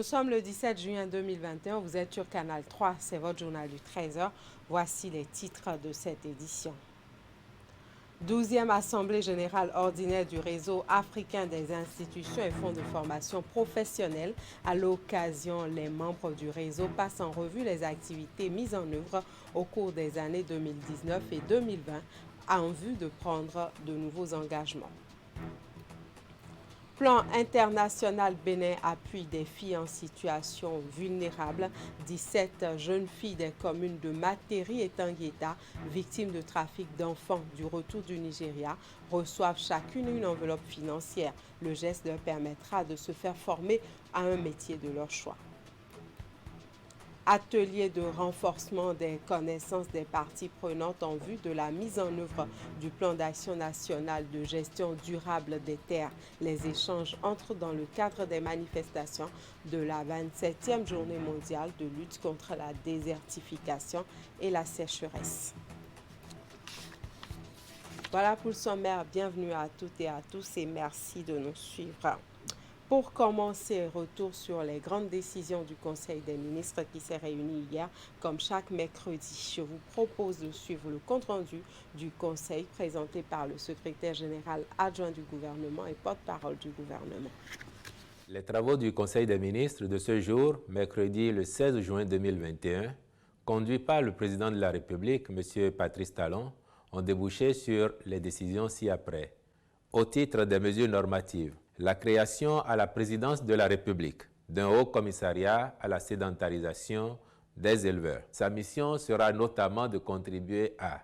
Nous sommes le 17 juin 2021, vous êtes sur Canal 3, c'est votre journal du 13h. Voici les titres de cette édition. 12e Assemblée générale ordinaire du réseau africain des institutions et fonds de formation professionnelle. À l'occasion, les membres du réseau passent en revue les activités mises en œuvre au cours des années 2019 et 2020 en vue de prendre de nouveaux engagements. Plan international Bénin appuie des filles en situation vulnérable. 17 jeunes filles des communes de Materi et Tangueta, victimes de trafic d'enfants du retour du Nigeria, reçoivent chacune une enveloppe financière. Le geste leur permettra de se faire former à un métier de leur choix. Atelier de renforcement des connaissances des parties prenantes en vue de la mise en œuvre du plan d'action national de gestion durable des terres. Les échanges entrent dans le cadre des manifestations de la 27e journée mondiale de lutte contre la désertification et la sécheresse. Voilà pour le sommaire. Bienvenue à toutes et à tous et merci de nous suivre. Pour commencer, retour sur les grandes décisions du Conseil des ministres qui s'est réuni hier. Comme chaque mercredi, je vous propose de suivre le compte-rendu du Conseil présenté par le secrétaire général adjoint du gouvernement et porte-parole du gouvernement. Les travaux du Conseil des ministres de ce jour, mercredi le 16 juin 2021, conduits par le président de la République, M. Patrice Talon, ont débouché sur les décisions ci-après. Au titre des mesures normatives, la création à la présidence de la République d'un haut commissariat à la sédentarisation des éleveurs. Sa mission sera notamment de contribuer à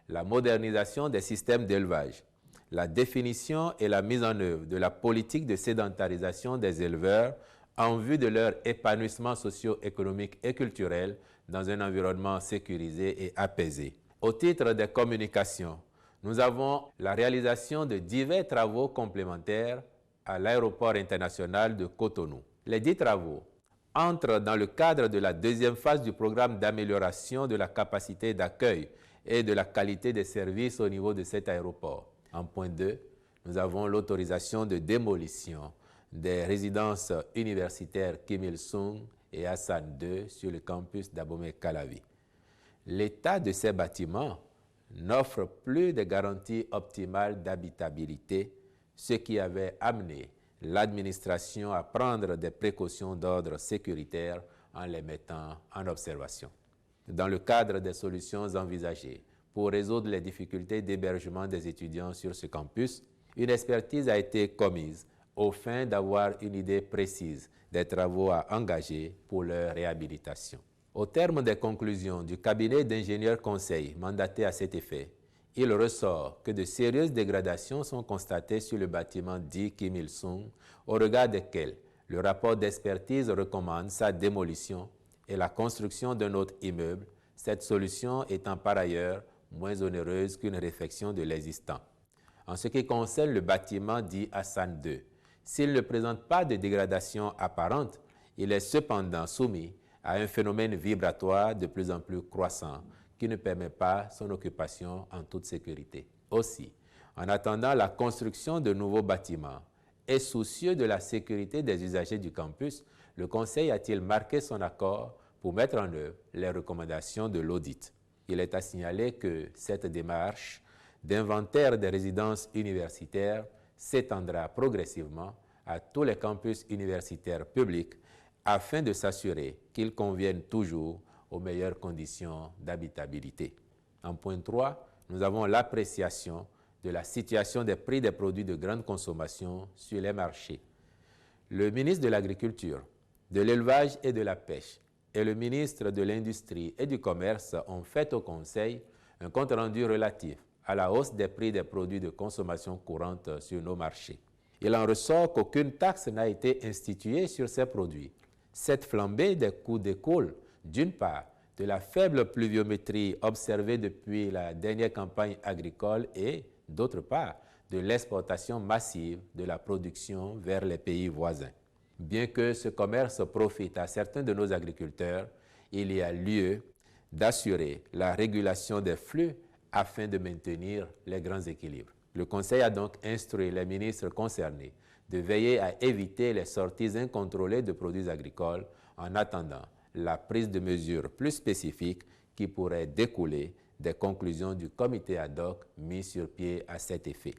la modernisation des systèmes d'élevage, la définition et la mise en œuvre de la politique de sédentarisation des éleveurs en vue de leur épanouissement socio-économique et culturel dans un environnement sécurisé et apaisé. Au titre des communications, nous avons la réalisation de divers travaux complémentaires à l'aéroport international de Cotonou. Les 10 travaux entrent dans le cadre de la deuxième phase du programme d'amélioration de la capacité d'accueil et de la qualité des services au niveau de cet aéroport. En point 2, nous avons l'autorisation de démolition des résidences universitaires Kim Il-sung et Hassan II sur le campus d'Abomey-Calavi. L'état de ces bâtiments n'offre plus de garanties optimales d'habitabilité, ce qui avait amené l'administration à prendre des précautions d'ordre sécuritaire en les mettant en observation. Dans le cadre des solutions envisagées pour résoudre les difficultés d'hébergement des étudiants sur ce campus, une expertise a été commise au fin d'avoir une idée précise des travaux à engager pour leur réhabilitation. Au terme des conclusions du cabinet d'ingénieurs conseil mandaté à cet effet, il ressort que de sérieuses dégradations sont constatées sur le bâtiment dit Kim Il-sung, au regard desquelles le rapport d'expertise recommande sa démolition et la construction d'un autre immeuble, cette solution étant par ailleurs moins onéreuse qu'une réfection de l'existant. En ce qui concerne le bâtiment dit Hassan II, s'il ne présente pas de dégradation apparente, il est cependant soumis à un phénomène vibratoire de plus en plus croissant qui ne permet pas son occupation en toute sécurité. Aussi, en attendant la construction de nouveaux bâtiments et soucieux de la sécurité des usagers du campus, le Conseil a-t-il marqué son accord pour mettre en œuvre les recommandations de l'audit. Il est à signaler que cette démarche d'inventaire des résidences universitaires s'étendra progressivement à tous les campus universitaires publics afin de s'assurer qu'ils conviennent toujours aux meilleures conditions d'habitabilité. En point 3, nous avons l'appréciation de la situation des prix des produits de grande consommation sur les marchés. Le ministre de l'Agriculture, de l'Élevage et de la Pêche et le ministre de l'Industrie et du Commerce ont fait au Conseil un compte-rendu relatif à la hausse des prix des produits de consommation courante sur nos marchés. Il en ressort qu'aucune taxe n'a été instituée sur ces produits. Cette flambée des coûts découle, d'une part, de la faible pluviométrie observée depuis la dernière campagne agricole et, d'autre part, de l'exportation massive de la production vers les pays voisins. Bien que ce commerce profite à certains de nos agriculteurs, il y a lieu d'assurer la régulation des flux afin de maintenir les grands équilibres. Le Conseil a donc instruit les ministres concernés de veiller à éviter les sorties incontrôlées de produits agricoles en attendant la prise de mesures plus spécifiques qui pourraient découler des conclusions du comité ad hoc mis sur pied à cet effet.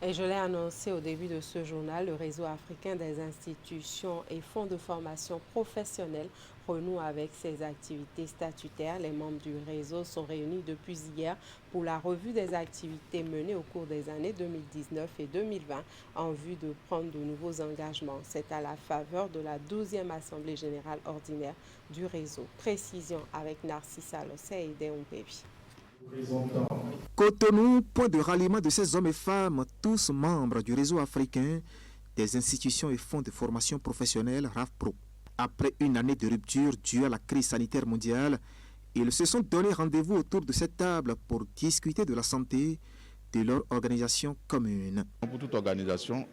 Et je l'ai annoncé au début de ce journal, le réseau africain des institutions et fonds de formation professionnelle renoue avec ses activités statutaires. Les membres du réseau sont réunis depuis hier pour la revue des activités menées au cours des années 2019 et 2020 en vue de prendre de nouveaux engagements. C'est à la faveur de la 12e Assemblée générale ordinaire du réseau. Précision avec Narcissa Lossé et Déon Pébi. Cotonou, point de ralliement de ces hommes et femmes, tous membres du réseau africain des institutions et fonds de formation professionnelle RAFPRO. Après une année de rupture due à la crise sanitaire mondiale, ils se sont donné rendez-vous autour de cette table pour discuter de la santé de leur organisation commune. Pour toute organisation,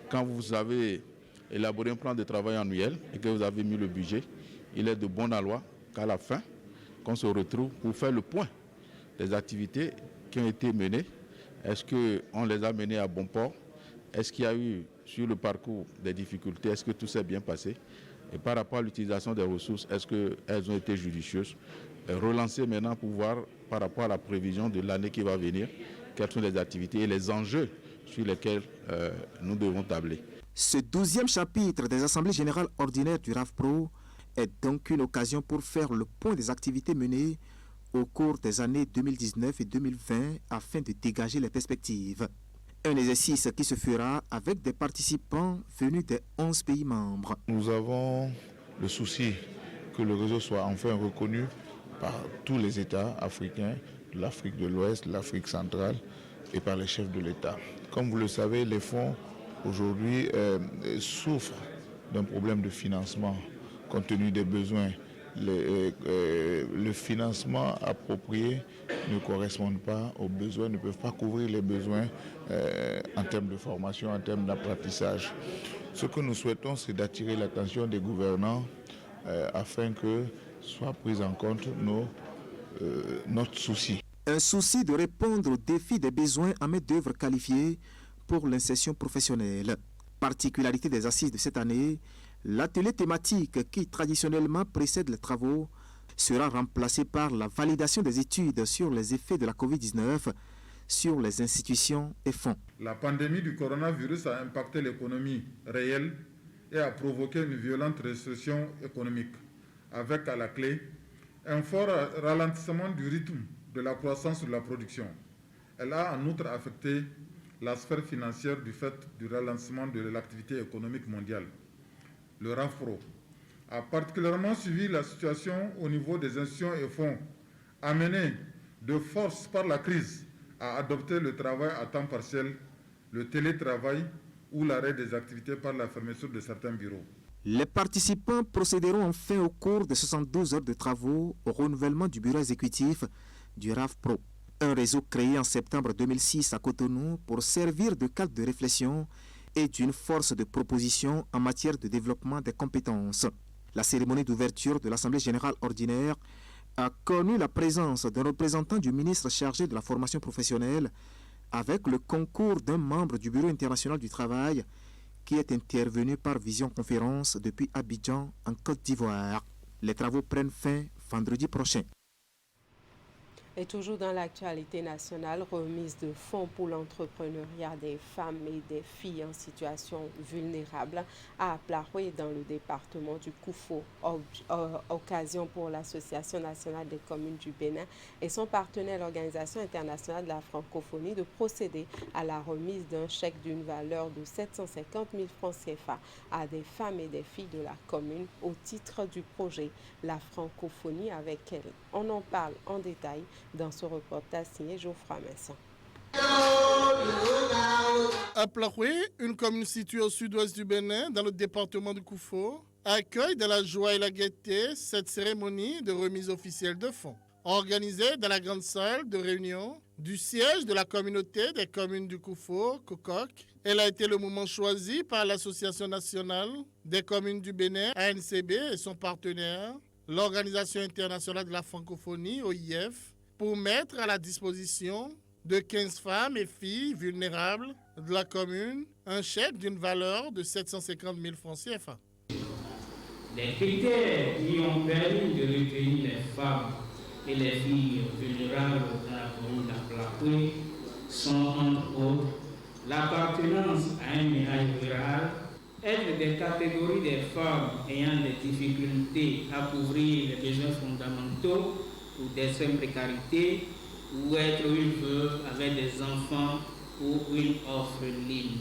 quand vous avez élaboré un plan de travail annuel et que vous avez mis le budget, il est de bon aloi qu'à la fin, qu'on se retrouve pour faire le point des activités qui ont été menées. Est-ce qu'on les a menées à bon port? Est-ce qu'il y a eu sur le parcours des difficultés? Est-ce que tout s'est bien passé? Et par rapport à l'utilisation des ressources, est-ce qu'elles ont été judicieuses? Relancer maintenant pour voir par rapport à la prévision de l'année qui va venir, quelles sont les activités et les enjeux sur lesquels nous devons tabler. Ce 12e chapitre des Assemblées générales ordinaires du RAFPRO est donc une occasion pour faire le point des activités menées au cours des années 2019 et 2020 afin de dégager les perspectives. Un exercice qui se fera avec des participants venus des 11 pays membres. Nous avons le souci que le réseau soit enfin reconnu par tous les États africains, de l'Afrique de l'Ouest, de l'Afrique centrale et par les chefs de l'État. Comme vous le savez, les fonds aujourd'hui souffrent d'un problème de financement compte tenu des besoins. Le financement approprié ne correspond pas aux besoins, ne peuvent pas couvrir les besoins en termes de formation, en termes d'apprentissage. Ce que nous souhaitons, c'est d'attirer l'attention des gouvernants afin que soit pris en compte notre souci. Un souci de répondre aux défis des besoins en main-d'œuvre qualifiée pour l'insertion professionnelle. Particularité des assises de cette année, l'atelier thématique qui traditionnellement précède les travaux sera remplacé par la validation des études sur les effets de la COVID-19 sur les institutions et fonds. La pandémie du coronavirus a impacté l'économie réelle et a provoqué une violente récession économique, avec à la clé un fort ralentissement du rythme de la croissance de la production. Elle a en outre affecté la sphère financière du fait du ralentissement de l'activité économique mondiale. Le RAFPRO a particulièrement suivi la situation au niveau des institutions et fonds, amenés de force par la crise à adopter le travail à temps partiel, le télétravail ou l'arrêt des activités par la fermeture de certains bureaux. Les participants procéderont enfin au cours de 72 heures de travaux au renouvellement du bureau exécutif du RAFPRO, un réseau créé en septembre 2006 à Cotonou pour servir de cadre de réflexion et d'une force de proposition en matière de développement des compétences. La cérémonie d'ouverture de l'Assemblée générale ordinaire a connu la présence d'un représentant du ministre chargé de la formation professionnelle avec le concours d'un membre du Bureau international du travail qui est intervenu par visioconférence depuis Abidjan en Côte d'Ivoire. Les travaux prennent fin vendredi prochain. Et toujours dans l'actualité nationale, remise de fonds pour l'entrepreneuriat des femmes et des filles en situation vulnérable à Aplaroué dans le département du Koufo. Occasion pour l'Association nationale des communes du Bénin et son partenaire, l'Organisation internationale de la francophonie, de procéder à la remise d'un chèque d'une valeur de 750 000 francs CFA à des femmes et des filles de la commune au titre du projet La francophonie avec elle. On en parle en détail dans ce reportage signé Geoffroy Messon. Aplaroué, une commune située au sud-ouest du Bénin, dans le département du Koufo, accueille de la joie et la gaieté cette cérémonie de remise officielle de fonds. Organisée dans la grande salle de réunion du siège de la communauté des communes du Koufo, COCOC, elle a été le moment choisi par l'Association nationale des communes du Bénin, ANCB, et son partenaire, l'Organisation internationale de la francophonie, OIF, pour mettre à la disposition de 15 femmes et filles vulnérables de la commune un chèque d'une valeur de 750 000 francs CFA. Les critères qui ont permis de retenir les femmes et les filles vulnérables dans la commune d'Aplakwe sont entre autres l'appartenance à un ménage rural, être des catégories des femmes ayant des difficultés à couvrir les besoins fondamentaux ou d'extrême précarité, ou être une veuve avec des enfants ou une orpheline.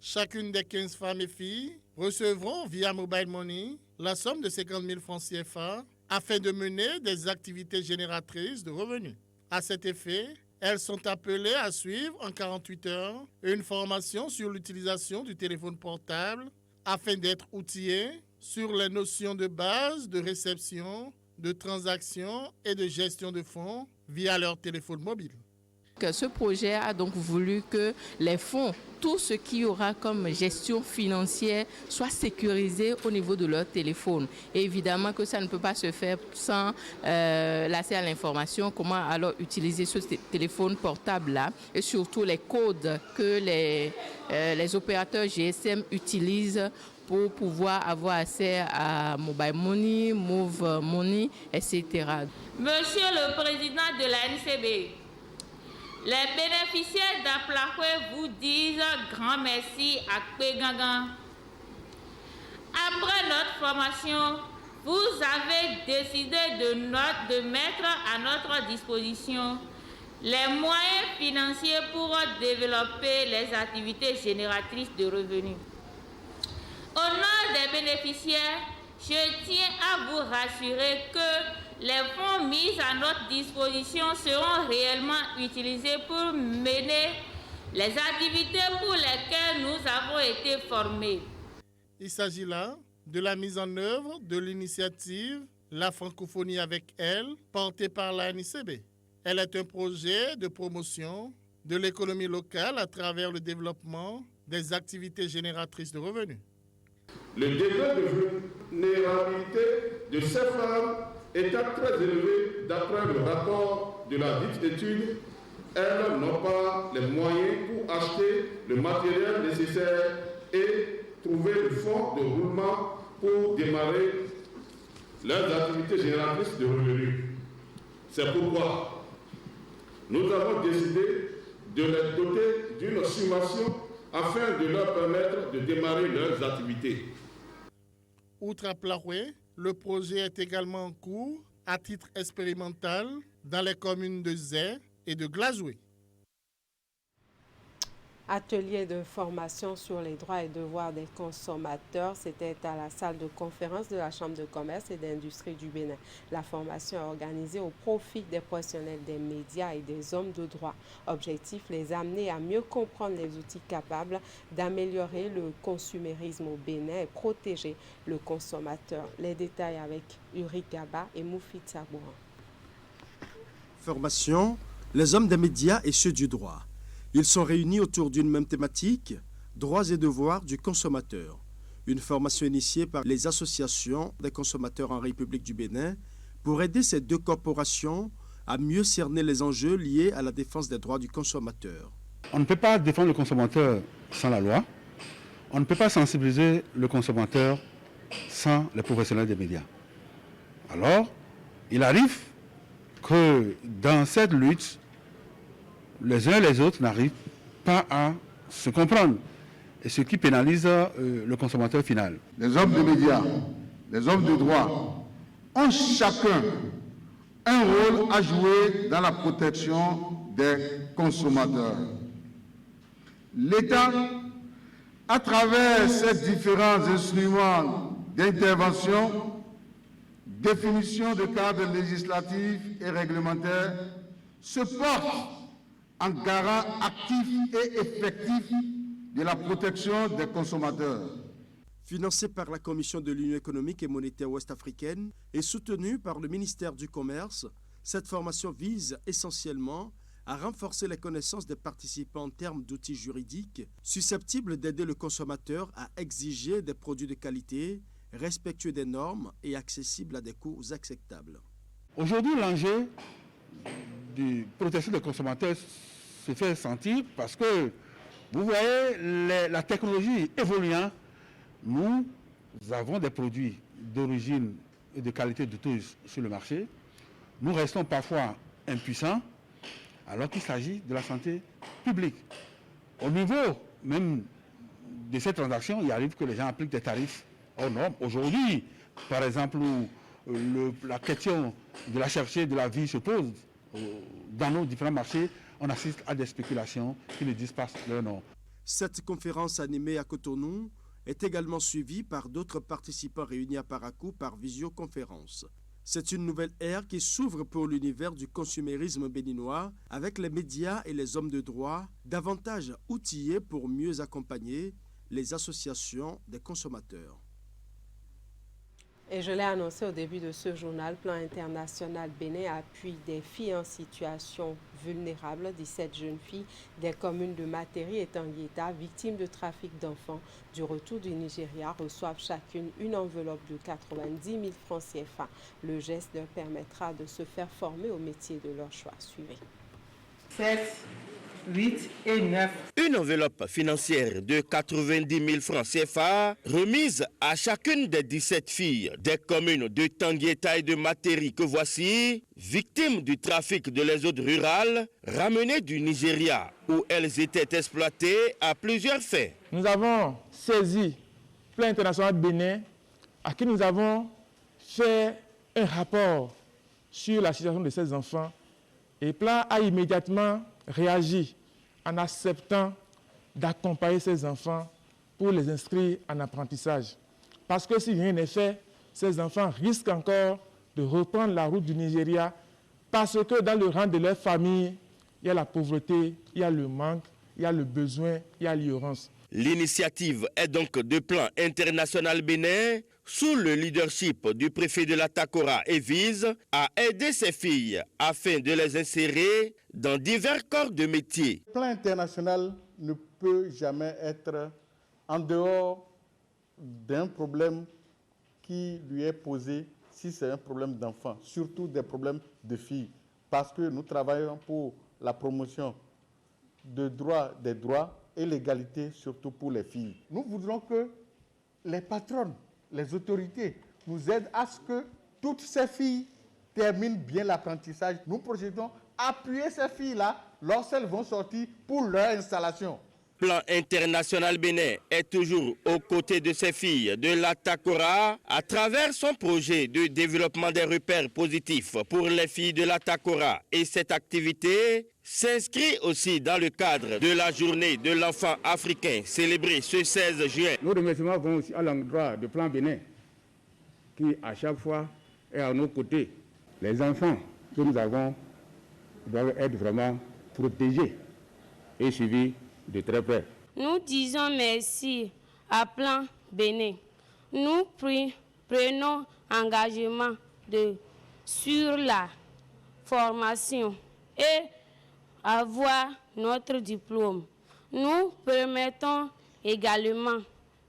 Chacune des 15 femmes et filles recevront via Mobile Money la somme de 50 000 francs CFA afin de mener des activités génératrices de revenus. À cet effet, elles sont appelées à suivre en 48 heures une formation sur l'utilisation du téléphone portable afin d'être outillées sur les notions de base de réception, de transaction et de gestion de fonds via leur téléphone mobile. Ce projet a donc voulu que les fonds, tout ce qu'il y aura comme gestion financière, soit sécurisé au niveau de leur téléphone. Et évidemment que ça ne peut pas se faire sans l'accès à l'information, comment alors utiliser ce téléphone portable-là et surtout les codes que les opérateurs GSM utilisent pour pouvoir avoir accès à Mobile Money, Move Money, etc. Monsieur le Président de la NCB, les bénéficiaires d'Aplakwe vous disent grand merci à Kpegangan. Après notre formation, vous avez décidé de mettre à notre disposition les moyens financiers pour développer les activités génératrices de revenus. Au nom des bénéficiaires, je tiens à vous rassurer que les fonds mis à notre disposition seront réellement utilisés pour mener les activités pour lesquelles nous avons été formés. Il s'agit là de la mise en œuvre de l'initiative La francophonie avec elle, portée par la NICB. Elle est un projet de promotion de l'économie locale à travers le développement des activités génératrices de revenus. Le degré de vulnérabilité de ces femmes étant très élevé d'après le rapport de la dite étude, elles n'ont pas les moyens pour acheter le matériel nécessaire et trouver le fonds de roulement pour démarrer leurs activités génératrices de revenus. C'est pourquoi nous avons décidé de les doter d'une sommation afin de leur permettre de démarrer leurs activités. Outre Aplakwe, le projet est également en cours à titre expérimental dans les communes de Zé et de Glazoué. Atelier de formation sur les droits et devoirs des consommateurs, c'était à la salle de conférence de la Chambre de commerce et d'industrie du Bénin. La formation est organisée au profit des professionnels des médias et des hommes de droit. Objectif, les amener à mieux comprendre les outils capables d'améliorer le consumérisme au Bénin et protéger le consommateur. Les détails avec Uri Gaba et Moufid Sabouran. Formation, les hommes des médias et ceux du droit. Ils sont réunis autour d'une même thématique, droits et devoirs du consommateur. Une formation initiée par les associations des consommateurs en République du Bénin pour aider ces deux corporations à mieux cerner les enjeux liés à la défense des droits du consommateur. On ne peut pas défendre le consommateur sans la loi. On ne peut pas sensibiliser le consommateur sans les professionnels des médias. Alors, il arrive que dans cette lutte, les uns et les autres n'arrivent pas à se comprendre, et ce qui pénalise le consommateur final. Les hommes de médias, les hommes de droit ont chacun un rôle à jouer dans la protection des consommateurs. L'État, à travers ses différents instruments d'intervention, définition de cadres législatifs et réglementaires, se porte en garant actif et effectif de la protection des consommateurs. Financée par la Commission de l'Union économique et monétaire ouest-africaine et soutenue par le ministère du Commerce, cette formation vise essentiellement à renforcer les connaissances des participants en termes d'outils juridiques susceptibles d'aider le consommateur à exiger des produits de qualité, respectueux des normes et accessibles à des coûts acceptables. Aujourd'hui, l'enjeu de protection des consommateurs se fait sentir parce que, vous voyez, la technologie évoluant, nous avons des produits d'origine et de qualité douteuse sur le marché. Nous restons parfois impuissants alors qu'il s'agit de la santé publique. Au niveau même de ces transactions, il arrive que les gens appliquent des tarifs hors normes. Aujourd'hui, par exemple, la question de la cherté de la vie se pose dans nos différents marchés, on assiste à des spéculations qui ne disent pas leur nom. Cette conférence animée à Cotonou est également suivie par d'autres participants réunis à Parakou par visioconférence. C'est une nouvelle ère qui s'ouvre pour l'univers du consumérisme béninois avec les médias et les hommes de droit davantage outillés pour mieux accompagner les associations des consommateurs. Et je l'ai annoncé au début de ce journal, Plan international Bénin appuie des filles en situation vulnérable, 17 jeunes filles des communes de Materi et Tanguieta, victimes de trafic d'enfants du retour du Nigeria, reçoivent chacune une enveloppe de 90 000 francs CFA. Le geste leur permettra de se faire former au métier de leur choix. Suivez. 7, 8 et 9. Une enveloppe financière de 90 000 francs CFA remise à chacune des 17 filles des communes de Tanguieta et de Materi que voici, victimes du trafic de l'exode rural, ramenées du Nigeria où elles étaient exploitées à plusieurs faits. Nous avons saisi Plan international Bénin à qui nous avons fait un rapport sur la situation de ces enfants et Plan a immédiatement réagi en acceptant d'accompagner ces enfants pour les inscrire en apprentissage. Parce que si rien n'est fait, ces enfants risquent encore de reprendre la route du Nigeria parce que dans le rang de leur famille, il y a la pauvreté, il y a le manque, il y a le besoin, il y a l'ignorance. L'initiative est donc de Plan international Bénin sous le leadership du préfet de la Takora et vise à aider ces filles afin de les insérer dans divers corps de métier. Le Plan international ne peut jamais être en dehors d'un problème qui lui est posé si c'est un problème d'enfant, surtout des problèmes de filles, parce que nous travaillons pour la promotion des droits et l'égalité, surtout pour les filles. Nous voudrons que les patronnes, les autorités nous aident à ce que toutes ces filles terminent bien l'apprentissage. Nous projetons appuyer ces filles-là lorsqu'elles vont sortir pour leur installation. Plan international Bénin est toujours aux côtés de ces filles de la Takora à travers son projet de développement des repères positifs pour les filles de la Takora. Et cette activité s'inscrit aussi dans le cadre de la journée de l'enfant africain célébrée ce 16 juin. Nos remerciements vont aussi à l'endroit du Plan Bénin qui à chaque fois est à nos côtés. Les enfants que nous avons doivent être vraiment protégés et suivis de très près. Nous disons merci à Plan Bénin. Nous prenons engagement sur la formation et avoir notre diplôme. Nous permettons également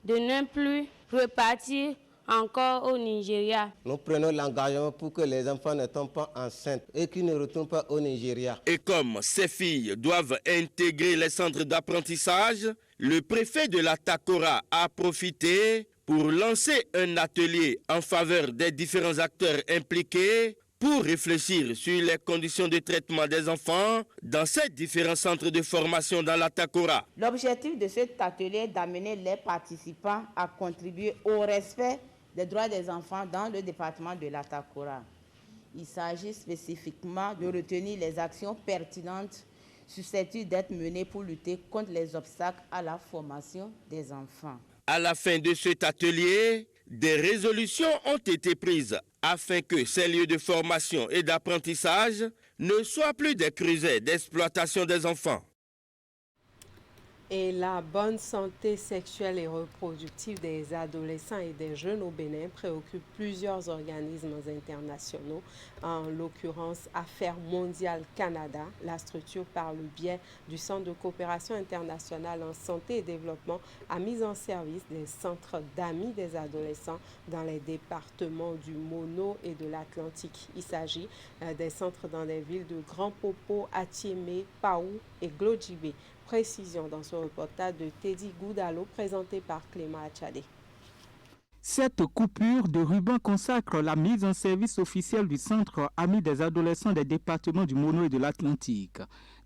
de ne plus repartir encore au Nigeria. Nous prenons l'engagement pour que les enfants ne tombent pas enceintes et qu'ils ne retournent pas au Nigeria. Et comme ces filles doivent intégrer les centres d'apprentissage, le préfet de la Takora a profité pour lancer un atelier en faveur des différents acteurs impliqués pour réfléchir sur les conditions de traitement des enfants dans ces différents centres de formation dans la Takora. L'objectif de cet atelier est d'amener les participants à contribuer au respect des droits des enfants dans le département de la Takora. Il s'agit spécifiquement de retenir les actions pertinentes susceptibles d'être menées pour lutter contre les obstacles à la formation des enfants. À la fin de cet atelier, des résolutions ont été prises afin que ces lieux de formation et d'apprentissage ne soient plus des creusets d'exploitation des enfants. Et la bonne santé sexuelle et reproductive des adolescents et des jeunes au Bénin préoccupe plusieurs organismes internationaux, en l'occurrence Affaires mondiales Canada. La structure, par le biais du Centre de coopération internationale en santé et développement, a mis en service des centres d'amis des adolescents dans les départements du Mono et de l'Atlantique. Il s'agit des centres dans des villes de Grand Popo, Atiémé, Paou et Glodjibé. Précision dans ce reportage de Teddy Goudalo présenté par Clément Achadé. Cette coupure de ruban consacre la mise en service officielle du Centre Amis des adolescents des départements du Mono et de l'Atlantique.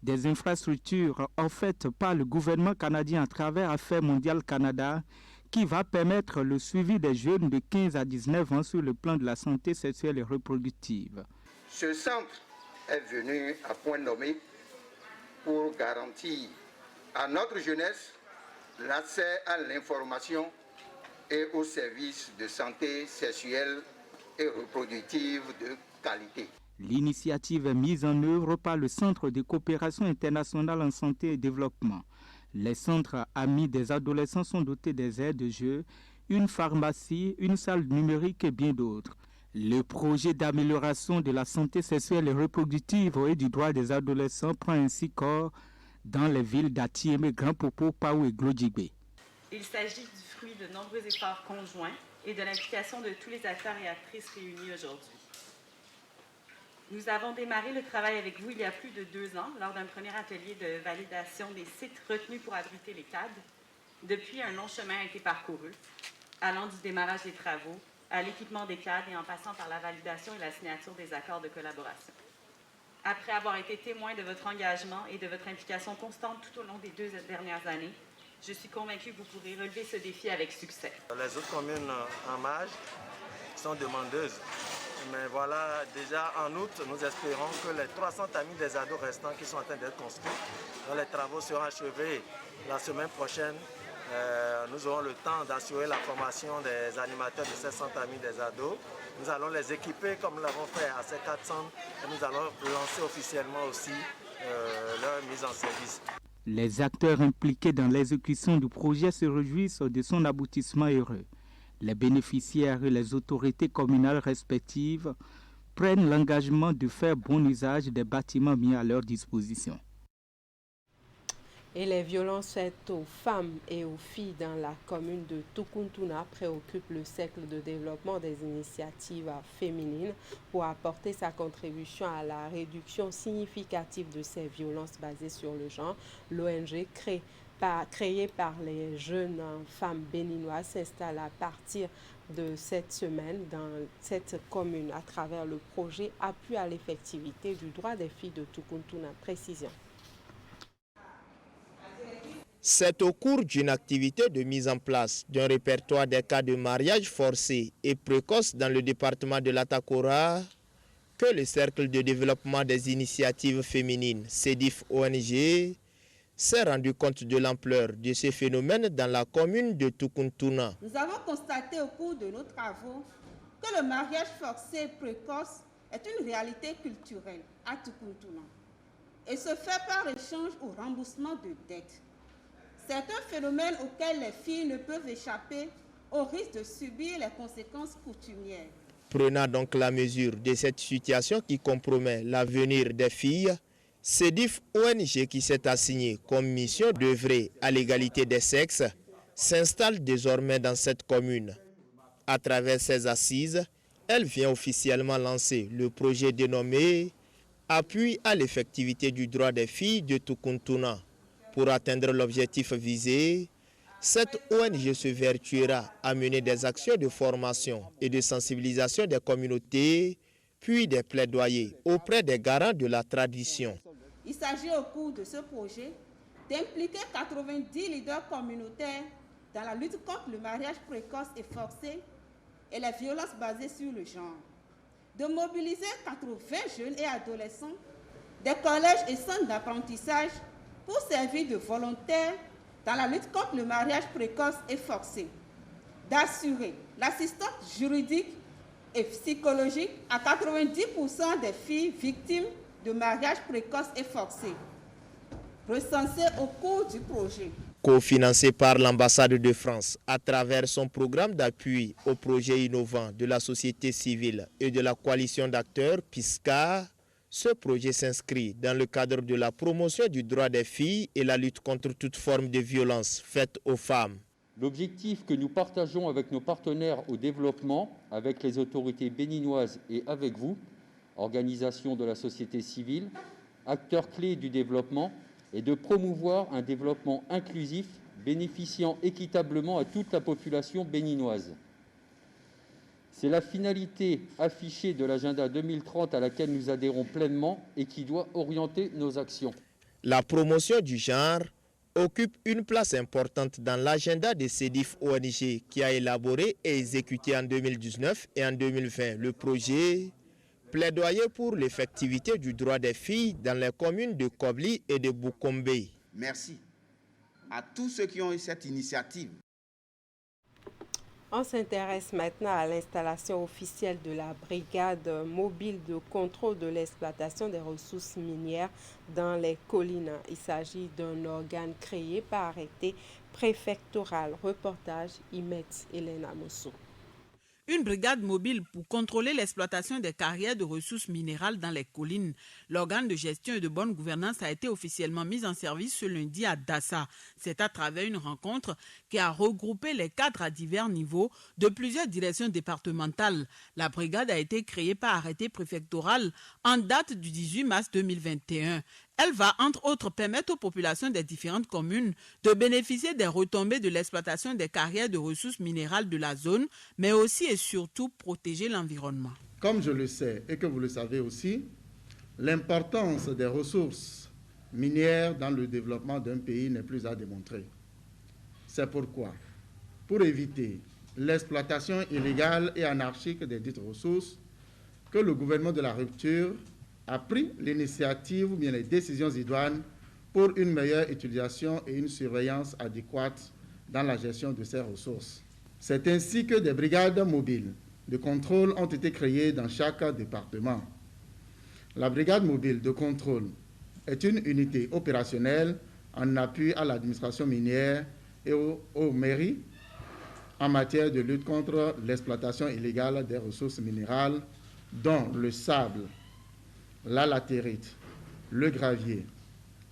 Des infrastructures offertes par le gouvernement canadien à travers Affaires mondiales Canada qui va permettre le suivi des jeunes de 15 à 19 ans sur le plan de la santé sexuelle et reproductive. Ce centre est venu à point nommé pour garantir à notre jeunesse l'accès à l'information et aux services de santé sexuelle et reproductive de qualité. L'initiative est mise en œuvre par le Centre de coopération internationale en santé et développement. Les centres amis des adolescents sont dotés des aires de jeu, une pharmacie, une salle numérique et bien d'autres. Le projet d'amélioration de la santé sexuelle et reproductive et du droit des adolescents prend ainsi corps dans les villes d'Atiémé, Grand Popo, Paou et Glodjibé. Il s'agit du fruit de nombreux efforts conjoints et de l'implication de tous les acteurs et actrices réunis aujourd'hui. Nous avons démarré le travail avec vous il y a plus de 2 ans lors d'un premier atelier de validation des sites retenus pour abriter les CAD. Depuis, un long chemin a été parcouru, allant du démarrage des travaux à l'équipement des CAD et en passant par la validation et la signature des accords de collaboration. Après avoir été témoin de votre engagement et de votre implication constante tout au long des 2 dernières années, je suis convaincue que vous pourrez relever ce défi avec succès. Les autres communes en marge sont demandeuses. Mais voilà, déjà en août, nous espérons que les 300 amis des ados restants qui sont en train d'être construits, dont les travaux seront achevés la semaine prochaine, nous aurons le temps d'assurer la formation des animateurs de ces 100 amis des ados. Nous allons les équiper comme nous l'avons fait à ces 400 et nous allons lancer officiellement aussi leur mise en service. Les acteurs impliqués dans l'exécution du projet se réjouissent de son aboutissement heureux. Les bénéficiaires et les autorités communales respectives prennent l'engagement de faire bon usage des bâtiments mis à leur disposition. Et les violences faites aux femmes et aux filles dans la commune de Tukuntuna préoccupent le cercle de développement des initiatives féminines. Pour apporter sa contribution à la réduction significative de ces violences basées sur le genre, l'ONG créée par les jeunes femmes béninoises s'installe à partir de cette semaine dans cette commune à travers le projet Appui à l'effectivité du droit des filles de Tukuntuna. Précision. C'est au cours d'une activité de mise en place d'un répertoire des cas de mariage forcé et précoce dans le département de l'Atakora que le Cercle de développement des initiatives féminines, CEDIF ONG, s'est rendu compte de l'ampleur de ce phénomène dans la commune de Tukuntuna. Nous avons constaté au cours de nos travaux que le mariage forcé et précoce est une réalité culturelle à Tukuntuna et se fait par échange ou remboursement de dettes. C'est un phénomène auquel les filles ne peuvent échapper au risque de subir les conséquences coutumières. Prenant donc la mesure de cette situation qui compromet l'avenir des filles, CEDIF ONG qui s'est assigné comme mission d'œuvrer à l'égalité des sexes s'installe désormais dans cette commune. À travers ses assises, elle vient officiellement lancer le projet dénommé Appui à l'effectivité du droit des filles de Tukuntuna. Pour atteindre l'objectif visé, cette ONG se vertuera à mener des actions de formation et de sensibilisation des communautés, puis des plaidoyers auprès des garants de la tradition. Il s'agit au cours de ce projet d'impliquer 90 leaders communautaires dans la lutte contre le mariage précoce et forcé et les violences basées sur le genre, de mobiliser 80 jeunes et adolescents des collèges et centres d'apprentissage pour servir de volontaires dans la lutte contre le mariage précoce et forcé, d'assurer l'assistance juridique et psychologique à 90% des filles victimes de mariage précoce et forcé, recensées au cours du projet. Cofinancé par l'ambassade de France à travers son programme d'appui aux projets innovants de la société civile et de la coalition d'acteurs PISCA, ce projet s'inscrit dans le cadre de la promotion du droit des filles et la lutte contre toute forme de violence faite aux femmes. L'objectif que nous partageons avec nos partenaires au développement, avec les autorités béninoises et avec vous, organisations de la société civile, acteurs clés du développement, est de promouvoir un développement inclusif bénéficiant équitablement à toute la population béninoise. C'est la finalité affichée de l'agenda 2030 à laquelle nous adhérons pleinement et qui doit orienter nos actions. La promotion du genre occupe une place importante dans l'agenda des CEDIF ONG qui a élaboré et exécuté en 2019 et en 2020 le projet plaidoyer pour l'effectivité du droit des filles dans les communes de Kobli et de Bukombe. Merci à tous ceux qui ont eu cette initiative. On s'intéresse maintenant à l'installation officielle de la brigade mobile de contrôle de l'exploitation des ressources minières dans les collines. Il s'agit d'un organe créé par arrêté préfectoral. Reportage Imet Elena Mosso. Une brigade mobile pour contrôler l'exploitation des carrières de ressources minérales dans les collines. L'organe de gestion et de bonne gouvernance a été officiellement mis en service ce lundi à Dassa. C'est à travers une rencontre qui a regroupé les cadres à divers niveaux de plusieurs directions départementales. La brigade a été créée par arrêté préfectoral en date du 18 mars 2021. Elle va, entre autres, permettre aux populations des différentes communes de bénéficier des retombées de l'exploitation des carrières de ressources minérales de la zone, mais aussi et surtout protéger l'environnement. Comme je le sais et que vous le savez aussi, l'importance des ressources minières dans le développement d'un pays n'est plus à démontrer. C'est pourquoi, pour éviter l'exploitation illégale et anarchique des dites ressources, que le gouvernement de la rupture a pris l'initiative ou bien les décisions idoines pour une meilleure utilisation et une surveillance adéquate dans la gestion de ces ressources. C'est ainsi que des brigades mobiles de contrôle ont été créées dans chaque département. La brigade mobile de contrôle est une unité opérationnelle en appui à l'administration minière et aux mairies en matière de lutte contre l'exploitation illégale des ressources minérales, dont le sable, la latérite, le gravier,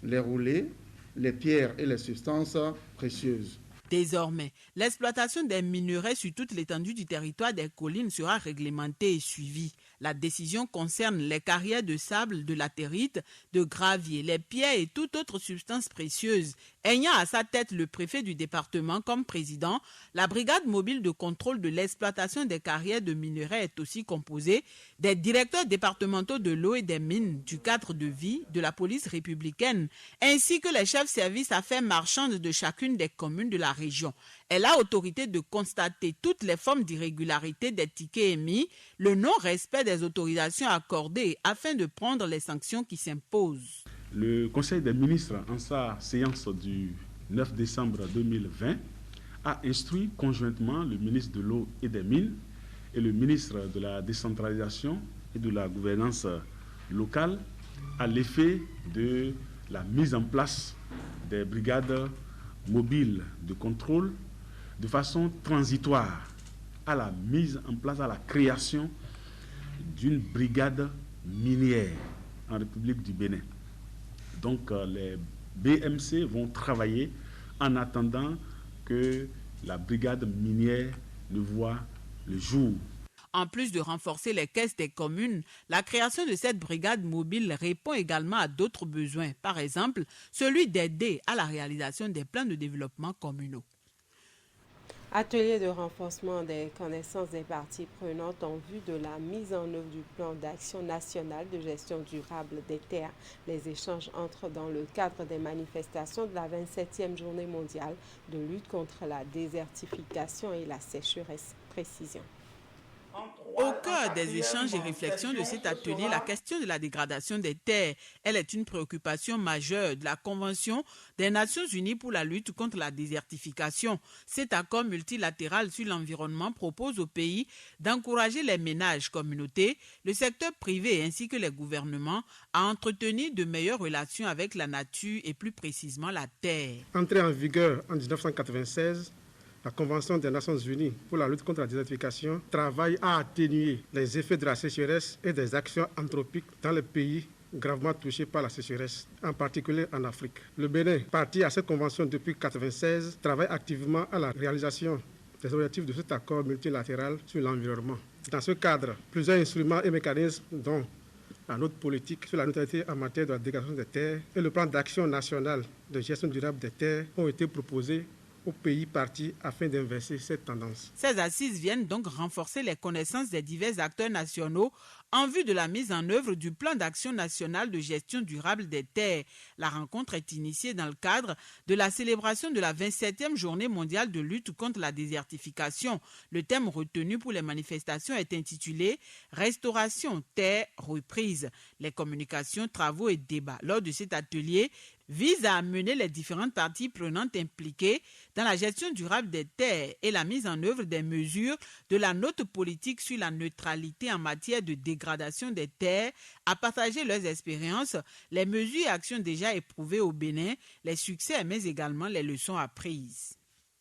les roulés, les pierres et les substances précieuses. Désormais, l'exploitation des minerais sur toute l'étendue du territoire des collines sera réglementée et suivie. La décision concerne les carrières de sable, de latérite, de gravier, les pierres et toute autre substance précieuse. Ayant à sa tête le préfet du département comme président, la brigade mobile de contrôle de l'exploitation des carrières de minerais est aussi composée des directeurs départementaux de l'eau et des mines, du cadre de vie, de la police républicaine, ainsi que les chefs services affaires marchandes de chacune des communes de la région. Elle a autorité de constater toutes les formes d'irrégularité des tickets émis, le non-respect des autorisations accordées afin de prendre les sanctions qui s'imposent. Le Conseil des ministres, en sa séance du 9 décembre 2020, a instruit conjointement le ministre de l'eau et des mines et le ministre de la décentralisation et de la gouvernance locale à l'effet de la mise en place des brigades mobiles de contrôle de façon transitoire à la mise en place, à la création d'une brigade minière en République du Bénin. Donc les BMC vont travailler en attendant que la brigade minière ne voit le jour. En plus de renforcer les caisses des communes, la création de cette brigade mobile répond également à d'autres besoins, par exemple celui d'aider à la réalisation des plans de développement communaux. Atelier de renforcement des connaissances des parties prenantes en vue de la mise en œuvre du plan d'action national de gestion durable des terres. Les échanges entrent dans le cadre des manifestations de la 27e journée mondiale de lutte contre la désertification et la sécheresse. Précision. Au cœur des échanges et réflexions de cet atelier, la question de la dégradation des terres, elle est une préoccupation majeure de la Convention des Nations Unies pour la lutte contre la désertification. Cet accord multilatéral sur l'environnement propose aux pays d'encourager les ménages, communautés, le secteur privé ainsi que les gouvernements à entretenir de meilleures relations avec la nature et plus précisément la terre. Entrée en vigueur en 1996, la Convention des Nations Unies pour la lutte contre la désertification travaille à atténuer les effets de la sécheresse et des actions anthropiques dans les pays gravement touchés par la sécheresse, en particulier en Afrique. Le Bénin, parti à cette convention depuis 1996, travaille activement à la réalisation des objectifs de cet accord multilatéral sur l'environnement. Dans ce cadre, plusieurs instruments et mécanismes, dont la note politique sur la neutralité en matière de la dégradation des terres et le plan d'action national de gestion durable des terres, ont été proposés aux pays partis afin d'inverser cette tendance. Ces assises viennent donc renforcer les connaissances des divers acteurs nationaux en vue de la mise en œuvre du plan d'action national de gestion durable des terres. La rencontre est initiée dans le cadre de la célébration de la 27e journée mondiale de lutte contre la désertification. Le thème retenu pour les manifestations est intitulé « Restauration, terre, reprise ». Les communications, travaux et débats lors de cet atelier vise à amener les différentes parties prenantes impliquées dans la gestion durable des terres et la mise en œuvre des mesures de la note politique sur la neutralité en matière de dégradation des terres, à partager leurs expériences, les mesures et actions déjà éprouvées au Bénin, les succès mais également les leçons apprises.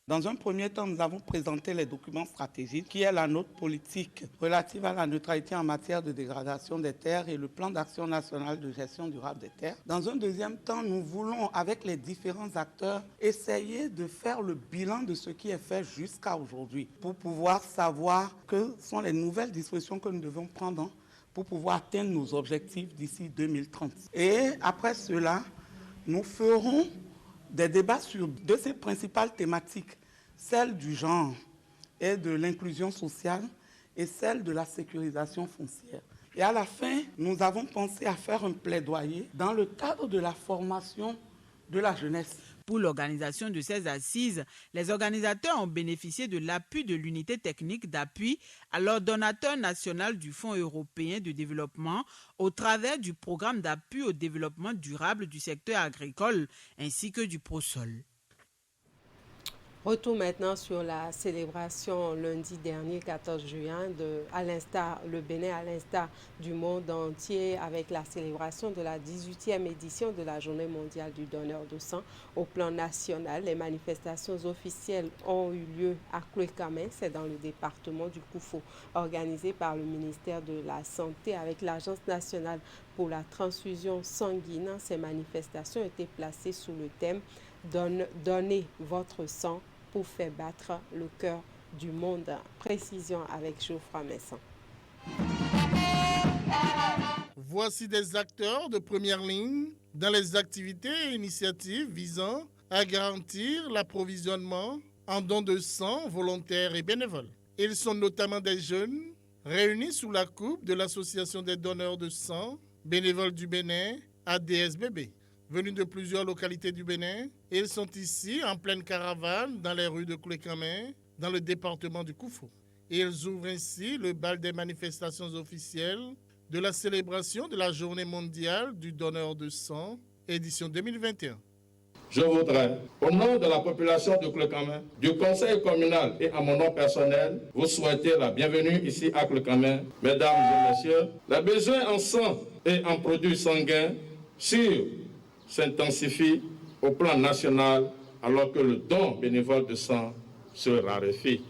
Dans un premier temps, nous avons présenté les documents stratégiques qui est la note politique relative à la neutralité en matière de dégradation des terres et le plan d'action national de gestion durable des terres. Dans un deuxième temps, nous voulons, avec les différents acteurs, essayer de faire le bilan de ce qui est fait jusqu'à aujourd'hui pour pouvoir savoir quelles sont les nouvelles dispositions que nous devons prendre pour pouvoir atteindre nos objectifs d'ici 2030. Et après cela, nous ferons des débats sur deux de ces principales thématiques, celle du genre et de l'inclusion sociale et celle de la sécurisation foncière. Et à la fin, nous avons pensé à faire un plaidoyer dans le cadre de la formation de la jeunesse. Pour l'organisation de ces assises, les organisateurs ont bénéficié de l'appui de l'unité technique d'appui à l'ordonnateur national du Fonds européen de développement au travers du programme d'appui au développement durable du secteur agricole ainsi que du Prosol. Retour maintenant sur la célébration lundi dernier, 14 juin, le Bénin à l'instar du monde entier avec la célébration de la 18e édition de la Journée mondiale du donneur de sang au plan national. Les manifestations officielles ont eu lieu à Kouékamé, c'est dans le département du Koufo, organisé par le ministère de la Santé avec l'Agence nationale pour la transfusion sanguine. Ces manifestations étaient placées sous le thème « Donnez votre sang » pour faire battre le cœur du monde. Précision avec Geoffroy Messan. Voici des acteurs de première ligne dans les activités et initiatives visant à garantir l'approvisionnement en dons de sang volontaires et bénévoles. Ils sont notamment des jeunes réunis sous la coupe de l'Association des donneurs de sang bénévoles du Bénin, ADSBB. Venus de plusieurs localités du Bénin, ils sont ici en pleine caravane dans les rues de Kouékamé, dans le département du Koufo. Ils ouvrent ainsi le bal des manifestations officielles de la célébration de la Journée mondiale du donneur de sang, édition 2021. Je voudrais, au nom de la population de Kouékamé, du conseil communal et à mon nom personnel, vous souhaiter la bienvenue ici à Kouékamé. Mesdames et messieurs, les besoins en sang et en produits sanguins s'intensifie au plan national alors que le don bénévole de sang se raréfie.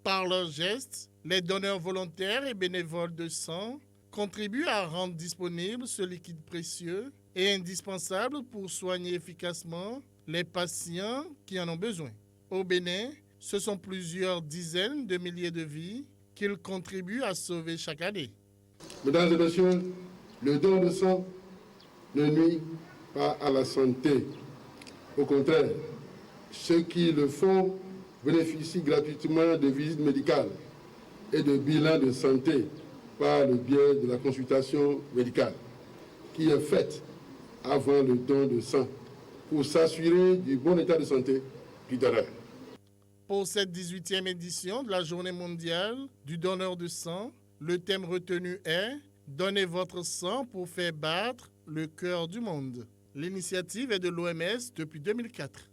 Par leurs gestes, les donneurs volontaires et bénévoles de sang contribuent à rendre disponible ce liquide précieux et indispensable pour soigner efficacement les patients qui en ont besoin. Au Bénin, ce sont plusieurs dizaines de milliers de vies qu'ils contribuent à sauver chaque année. Mesdames et messieurs, le don de sang ne nuit pas à la santé. Au contraire, ceux qui le font bénéficient gratuitement de visites médicales et de bilans de santé par le biais de la consultation médicale qui est faite avant le don de sang pour s'assurer du bon état de santé du donneur. Pour cette 18e édition de la Journée mondiale du donneur de sang, le thème retenu est « Donnez votre sang pour faire battre le cœur du monde ». L'initiative est de l'OMS depuis 2004.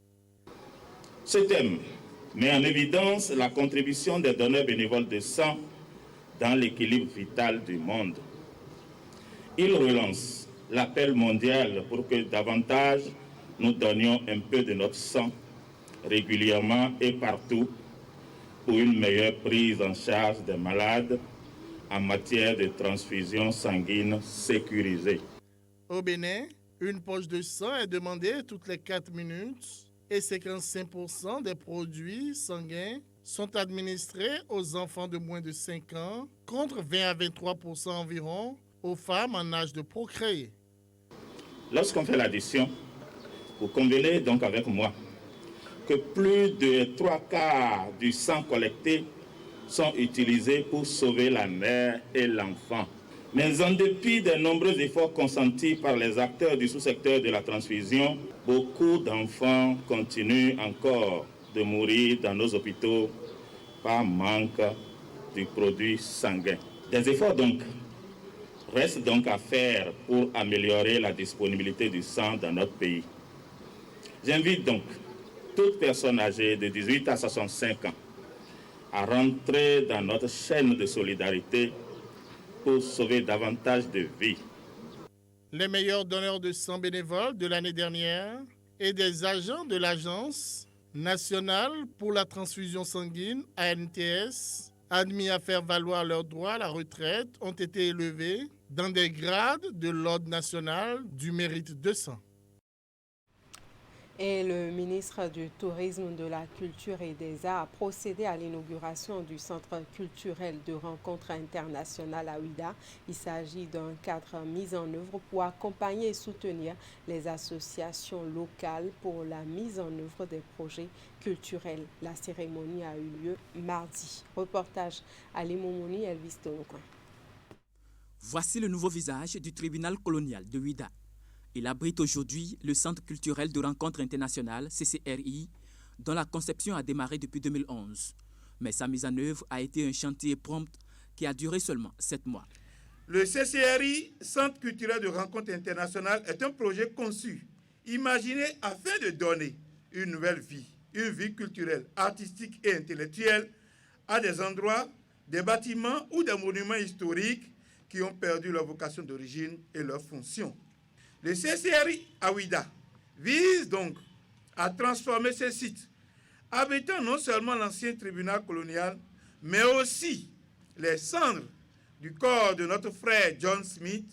Ce thème met en évidence la contribution des donneurs bénévoles de sang dans l'équilibre vital du monde. Il relance l'appel mondial pour que davantage nous donnions un peu de notre sang régulièrement et partout pour une meilleure prise en charge des malades en matière de transfusion sanguine sécurisée. Au Bénin, une poche de sang est demandée toutes les 4 minutes et 55% des produits sanguins sont administrés aux enfants de moins de 5 ans contre 20 à 23% environ aux femmes en âge de procréer. Lorsqu'on fait l'addition, vous convenez donc avec moi que plus de 3/4 du sang collecté sont utilisés pour sauver la mère et l'enfant. Mais en dépit des nombreux efforts consentis par les acteurs du sous-secteur de la transfusion, beaucoup d'enfants continuent encore de mourir dans nos hôpitaux par manque du produit sanguin. Des efforts donc restent donc à faire pour améliorer la disponibilité du sang dans notre pays. J'invite donc toute personne âgée de 18 à 65 ans à rentrer dans notre chaîne de solidarité pour sauver davantage de vies. Les meilleurs donneurs de sang bénévoles de l'année dernière et des agents de l'Agence nationale pour la transfusion sanguine, ANTS, admis à faire valoir leurs droits à la retraite, ont été élevés dans des grades de l'Ordre national du mérite de sang. Et le ministre du Tourisme, de la Culture et des Arts a procédé à l'inauguration du Centre culturel de rencontres internationales à Ouidah. Il s'agit d'un cadre mis en œuvre pour accompagner et soutenir les associations locales pour la mise en œuvre des projets culturels. La cérémonie a eu lieu mardi. Reportage Ali Momouni, Elvis Tonokon. Voici le nouveau visage du tribunal colonial de Ouidah. Il abrite aujourd'hui le Centre culturel de rencontres internationales, CCRI, dont la conception a démarré depuis 2011. Mais sa mise en œuvre a été un chantier prompt qui a duré seulement 7 mois. Le CCRI, Centre culturel de rencontres internationales, est un projet conçu, imaginé afin de donner une nouvelle vie, une vie culturelle, artistique et intellectuelle à des endroits, des bâtiments ou des monuments historiques qui ont perdu leur vocation d'origine et leur fonction. Le CCRI à Ouidah vise donc à transformer ces sites, abritant non seulement l'ancien tribunal colonial, mais aussi les cendres du corps de notre frère John Smith,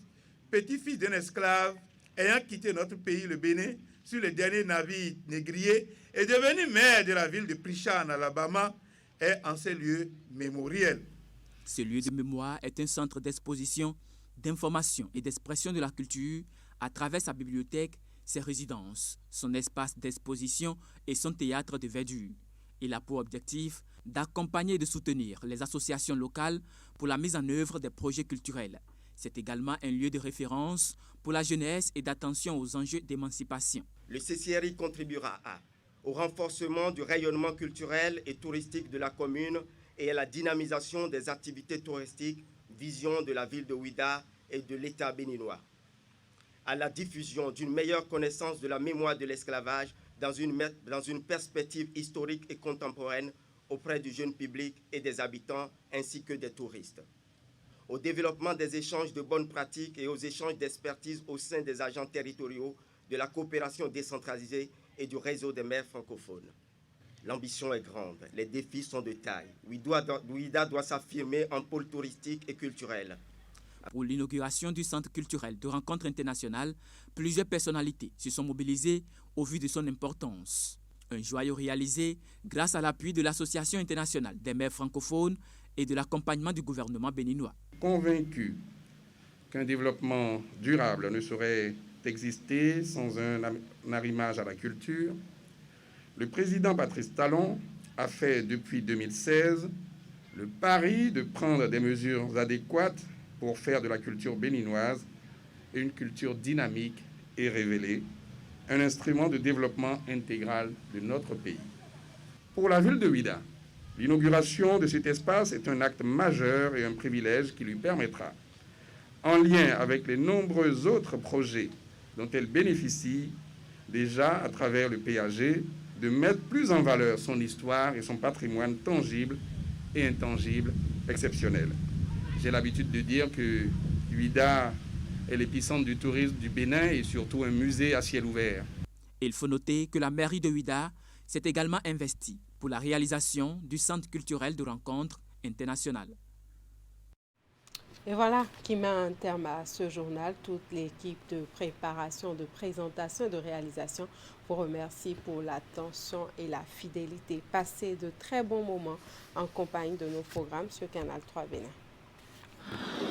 petit-fils d'un esclave ayant quitté notre pays, le Bénin, sur les derniers navires négriers et devenu maire de la ville de Prisha en Alabama, est en ces lieux mémoriels. Ce lieu de mémoire est un centre d'exposition, d'information et d'expression de la culture à travers sa bibliothèque, ses résidences, son espace d'exposition et son théâtre de verdure. Il a pour objectif d'accompagner et de soutenir les associations locales pour la mise en œuvre des projets culturels. C'est également un lieu de référence pour la jeunesse et d'attention aux enjeux d'émancipation. Le CCRI contribuera au renforcement du rayonnement culturel et touristique de la commune et à la dynamisation des activités touristiques, vision de la ville de Ouidah et de l'État béninois, à la diffusion d'une meilleure connaissance de la mémoire de l'esclavage dans une perspective historique et contemporaine auprès du jeune public et des habitants ainsi que des touristes, au développement des échanges de bonnes pratiques et aux échanges d'expertise au sein des agents territoriaux, de la coopération décentralisée et du réseau des maires francophones. L'ambition est grande, les défis sont de taille. Ouidah doit s'affirmer en pôle touristique et culturel. Pour l'inauguration du Centre culturel de rencontres internationales, plusieurs personnalités se sont mobilisées au vu de son importance. Un joyau réalisé grâce à l'appui de l'Association internationale des maires francophones et de l'accompagnement du gouvernement béninois. Convaincu qu'un développement durable ne saurait exister sans un arrimage à la culture, le président Patrice Talon a fait depuis 2016 le pari de prendre des mesures adéquates pour faire de la culture béninoise une culture dynamique et révélée, un instrument de développement intégral de notre pays. Pour la ville de Ouidah, l'inauguration de cet espace est un acte majeur et un privilège qui lui permettra, en lien avec les nombreux autres projets dont elle bénéficie déjà à travers le PAG, de mettre plus en valeur son histoire et son patrimoine tangible et intangible exceptionnel. J'ai l'habitude de dire que Ouidah est l'épicentre du tourisme du Bénin et surtout un musée à ciel ouvert. Il faut noter que la mairie de Ouidah s'est également investie pour la réalisation du centre culturel de rencontres internationales. Et voilà qui met un terme à ce journal. Toute l'équipe de préparation, de présentation et de réalisation vous remercie pour l'attention et la fidélité. Passez de très bons moments en compagnie de nos programmes sur Canal 3 Bénin.